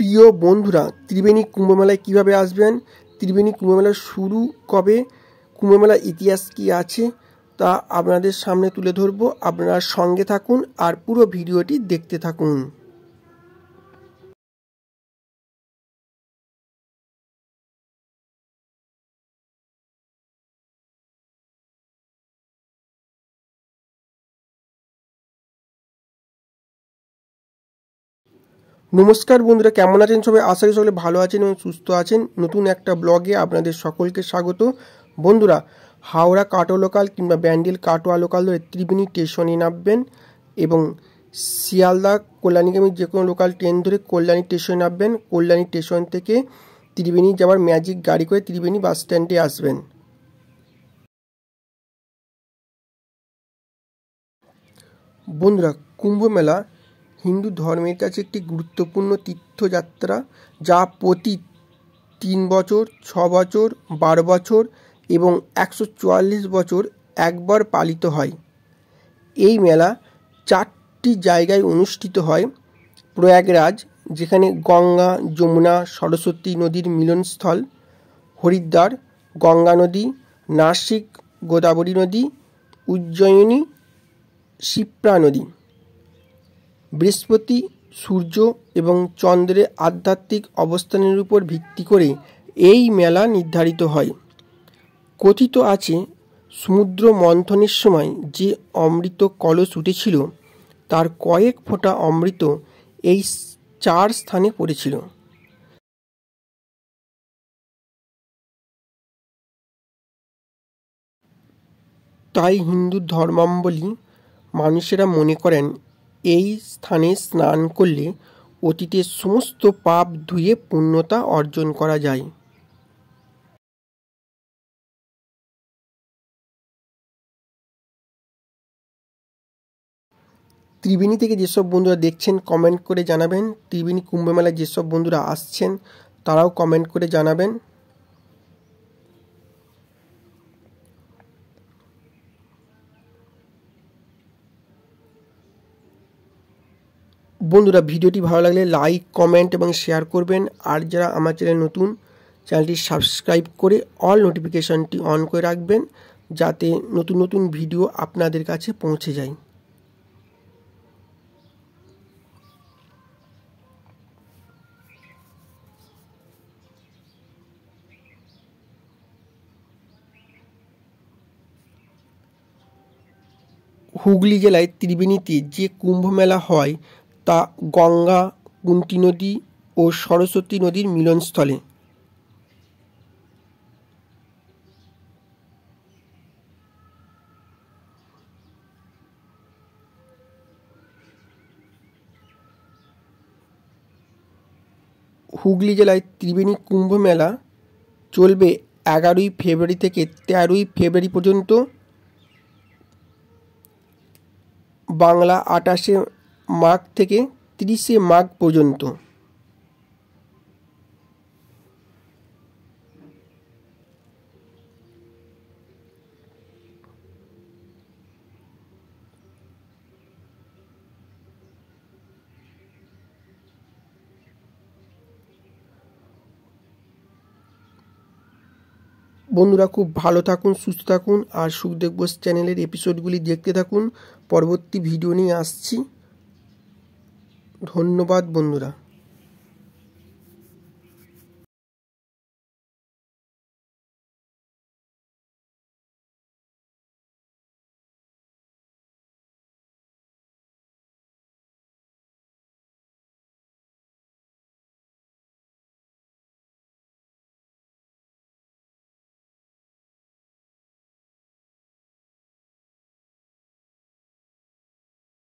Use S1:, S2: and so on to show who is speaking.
S1: প্রিয় বন্ধুরা, ত্রিবেণী কুম্ভমেলায় কিভাবে আসবেন, ত্রিবেণী কুম্ভমেলার শুরু কবে, কুম্ভমেলার ইতিহাস কি আছে তা আপনাদের সামনে তুলে ধরবো। আপনারা সঙ্গে থাকুন আর পুরো ভিডিওটি দেখতে থাকুন। নমস্কার বন্ধুরা, কেমন আছেন সবাই? আশা করি সকলে ভালো আছেন এবং সুস্থ আছেন। নতুন একটা ব্লগে আপনাদের সকলকে স্বাগত। বন্ধুরা, হাওড়া কাটোয়া লোকাল কিংবা ব্যান্ডেল কাটোয়া লোকাল ধরে ত্রিবেণী স্টেশনে নামবেন এবং শিয়ালদা কল্যাণীগামী যে কোনো লোকাল ট্রেন ধরে কল্যাণী স্টেশনে নামবেন। কল্যাণী স্টেশন থেকে ত্রিবেণী যাওয়ার ম্যাজিক গাড়ি করে ত্রিবেণী বাস স্ট্যান্ডে আসবেন। বন্ধুরা, কুম্ভ মেলা হিন্দু ধর্মের কাছে একটি গুরুত্বপূর্ণ তীর্থযাত্রা, যা প্রতি 3 বছর, 6 বছর, 12 বছর এবং 144 বছর একবার পালিত হয়। এই মেলা 4টি জায়গায় অনুষ্ঠিত হয়। প্রয়াগরাজ, যেখানে গঙ্গা, যমুনা, সরস্বতী নদীর মিলনস্থল; হরিদ্বার, গঙ্গা নদী; নাসিক, গোদাবরী নদী; উজ্জয়িনী, শিপ্রা নদী। বৃহস্পতি, সূর্য এবং চন্দ্রের আধ্যাত্মিক অবস্থানের উপর ভিত্তি করে এই মেলা নির্ধারিত হয়। কথিত আছে, সমুদ্র মন্থনের সময় যে অমৃত কলস উঠেছিল তার কয়েক ফোঁটা অমৃত এই 4 স্থানে পড়েছিল। তাই হিন্দু ধর্মাবলম্বী মানুষেরা মনে করেন এই স্থানে স্নান করলে অতীতের সমস্ত পাপ ধুয়ে পুণ্যতা অর্জন করা যায়। ত্রিবেণী থেকে যেসব বন্ধুরা দেখছেন কমেন্ট করে জানাবেন। ত্রিবেণী কুম্ভমেলায় যেসব বন্ধুরা আসছেন তারাও কমেন্ট করে জানাবেন। বন্ধুরা, ভিডিওটি ভালো লাগলে লাইক, কমেন্ট এবং শেয়ার করবেন। আর যারা আমার চ্যানেল নতুন, চ্যানেলটি সাবস্ক্রাইব করে অল নোটিফিকেশনটি অন করে রাখবেন, যাতে নতুন নতুন ভিডিও আপনাদের কাছে পৌঁছে যায়। হুগলি জেলায় ত্রিবেণীতে যে কুম্ভ মেলা হয় তা গঙ্গা, কুন্তী নদী ও সরস্বতী নদীর মিলনস্থলে। হুগলি জেলায় ত্রিবেণী কুম্ভ মেলা চলবে 11ই ফেব্রুয়ারি থেকে 13ই ফেব্রুয়ারি পর্যন্ত। বাংলা 28শে মাঘ থেকে 30শে মাঘ পর্যন্ত। বন্ধুরা, খুব ভালো থাকুন, সুস্থ থাকুন আর সুখদেব বোস চ্যানেলের এপিসোডগুলি দেখতে থাকুন। পরবর্তী ভিডিও নিয়ে আসছি। ধন্যবাদ বন্ধুরা।